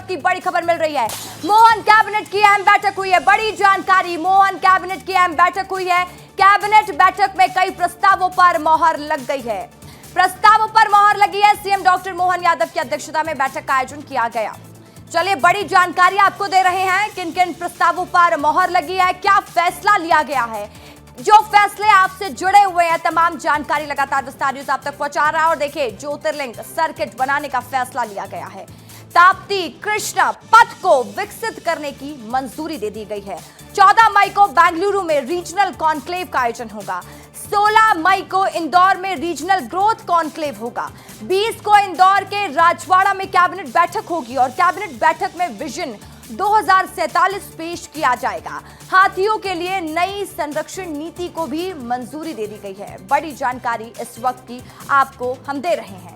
वक्त की बड़ी खबर मिल रही है। मोहन कैबिनेट की अहम बैठक हुई है, बड़ी जानकारी। मोहन कैबिनेट की अहम बैठक हुई है। कैबिनेट बैठक में कई प्रस्तावों पर मोहर लग गई है। प्रस्तावों पर मोहर लगी है। सीएम डॉक्टर मोहन यादव की अध्यक्षता में बैठक का आयोजन किया गया। चलिए बड़ी जानकारी आपको दे रहे हैं, किन किन प्रस्तावों पर मोहर लगी है, क्या फैसला लिया गया है। जो फैसले आपसे जुड़े हुए हैं, तमाम जानकारी लगातार विस्तार न्यूज आप तक पहुंचा रहा है। और देखिए, ज्योतिर्लिंग सर्किट बनाने का फैसला लिया गया है। ताप्ती कृष्णा पथ को विकसित करने की मंजूरी दे दी गई है। 14 मई को बेंगलुरु में रीजनल कॉन्क्लेव का आयोजन होगा। 16 मई को इंदौर में रीजनल ग्रोथ कॉन्क्लेव होगा। 20 को इंदौर के राजवाड़ा में कैबिनेट बैठक होगी और कैबिनेट बैठक में विजन 2047 पेश किया जाएगा। हाथियों के लिए नई संरक्षण नीति को भी मंजूरी दे दी गई है। बड़ी जानकारी इस वक्त की आपको हम दे रहे हैं।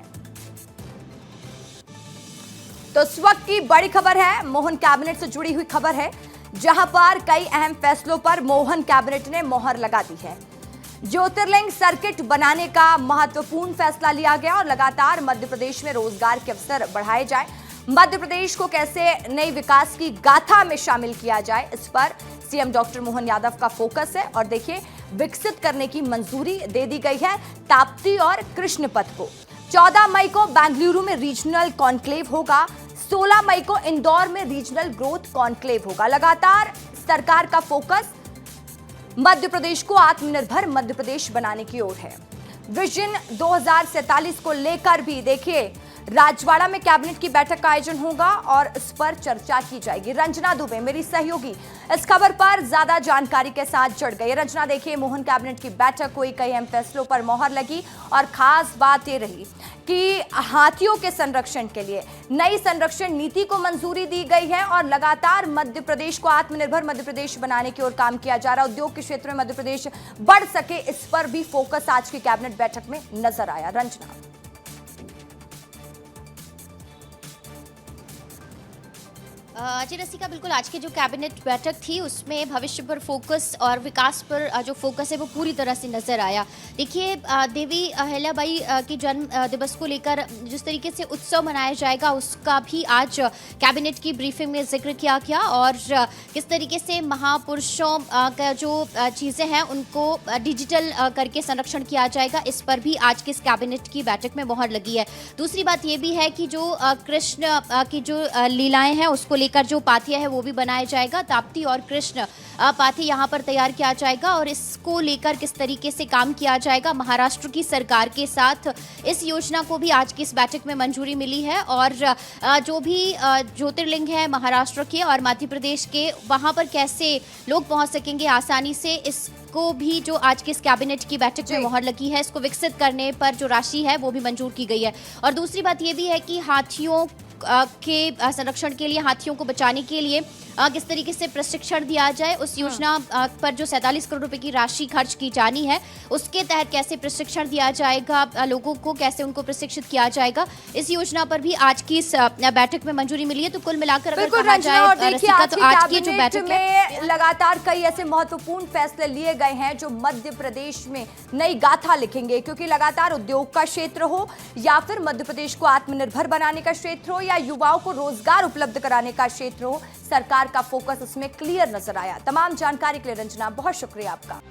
तो इस वक्त की बड़ी खबर है, मोहन कैबिनेट से जुड़ी हुई खबर है, जहां पर कई अहम फैसलों पर मोहन कैबिनेट ने मोहर लगा दी है। ज्योतिर्लिंग सर्किट बनाने का महत्वपूर्ण फैसला लिया गया और लगातार मध्य प्रदेश में रोजगार के अवसर बढ़ाए जाए, मध्य प्रदेश को कैसे नई विकास की गाथा में शामिल किया जाए, इस पर सीएम डॉक्टर मोहन यादव का फोकस है। और देखिए, विकसित करने की मंजूरी दे दी गई है ताप्ती और कृष्णपथ को। 14 मई को बेंगलुरु में रीजनल कॉन्क्लेव होगा। 16 मई को इंदौर में रीजनल ग्रोथ कॉन्क्लेव होगा। लगातार सरकार का फोकस मध्य प्रदेश को आत्मनिर्भर मध्य प्रदेश बनाने की ओर है। विजन 2047 को लेकर भी देखिए, राजवाड़ा में कैबिनेट की बैठक का आयोजन होगा और इस पर चर्चा की जाएगी। रंजना दुबे मेरी सहयोगी इस खबर पर ज्यादा जानकारी के साथ जुड़ गई। रंजना, देखिए, मोहन कैबिनेट की बैठक हुई, कई अहम फैसलों पर मोहर लगी और खास बात ये रही कि हाथियों के संरक्षण के लिए नई संरक्षण नीति को मंजूरी दी गई है और लगातार मध्य प्रदेश को आत्मनिर्भर मध्य प्रदेश बनाने की ओर काम किया जा रहा है। उद्योग के क्षेत्र में मध्य प्रदेश बढ़ सके, इस पर भी फोकस आज की कैबिनेट बैठक में नजर आया। रंजना। जी रसिका, बिल्कुल आज की जो कैबिनेट बैठक थी उसमें भविष्य पर फोकस और विकास पर जो फोकस है वो पूरी तरह से नजर आया। देखिए, देवी अहिल्याबाई के जन्म दिवस को लेकर जिस तरीके से उत्सव मनाया जाएगा उसका भी आज कैबिनेट की ब्रीफिंग में जिक्र किया गया और किस तरीके से महापुरुषों का जो चीज़ें हैं उनको डिजिटल करके संरक्षण किया जाएगा, इस पर भी आज की इस कैबिनेट की बैठक में मोहर लगी है। दूसरी बात ये भी है कि जो कृष्ण की जो लीलाएं हैं उसको लेकर जो पाथिया है वो भी बनाया जाएगा। ताप्ती और कृष्ण पाथी यहाँ पर तैयार किया जाएगा और इसको लेकर किस तरीके से काम किया जाएगा, महाराष्ट्र की सरकार के साथ इस योजना को भी आज की इस बैठक में मंजूरी मिली है। और जो भी ज्योतिर्लिंग है महाराष्ट्र के और मध्य प्रदेश के, वहाँ पर कैसे लोग पहुँच सकेंगे आसानी से, इसको भी जो आज की इस कैबिनेट की बैठक में मोहर लगी है। इसको विकसित करने पर जो राशि है वो भी मंजूर की गई है। और दूसरी बात ये भी है कि हाथियों के संरक्षण के लिए, हाथियों को बचाने के लिए किस तरीके से प्रशिक्षण दिया जाए, उस योजना पर जो 47 करोड़ रुपए की राशि खर्च की जानी है उसके तहत कैसे प्रशिक्षण दिया जाएगा, लोगों को कैसे उनको प्रशिक्षित किया जाएगा, इस योजना पर भी आज की इस बैठक में मंजूरी मिली है। तो कुल मिलाकर अगर कहा जाए रसिका, तो आज की जो बैठक में लगातार कई ऐसे महत्वपूर्ण फैसले लिए गए हैं जो मध्य प्रदेश में नई गाथा लिखेंगे, क्योंकि लगातार उद्योग का क्षेत्र हो या फिर मध्य प्रदेश को आत्मनिर्भर बनाने का क्षेत्र हो या युवाओं को रोजगार उपलब्ध कराने का क्षेत्र हो, सरकार का फोकस इसमें क्लियर नजर आया। तमाम जानकारी के लिए रंजना, बहुत शुक्रिया आपका।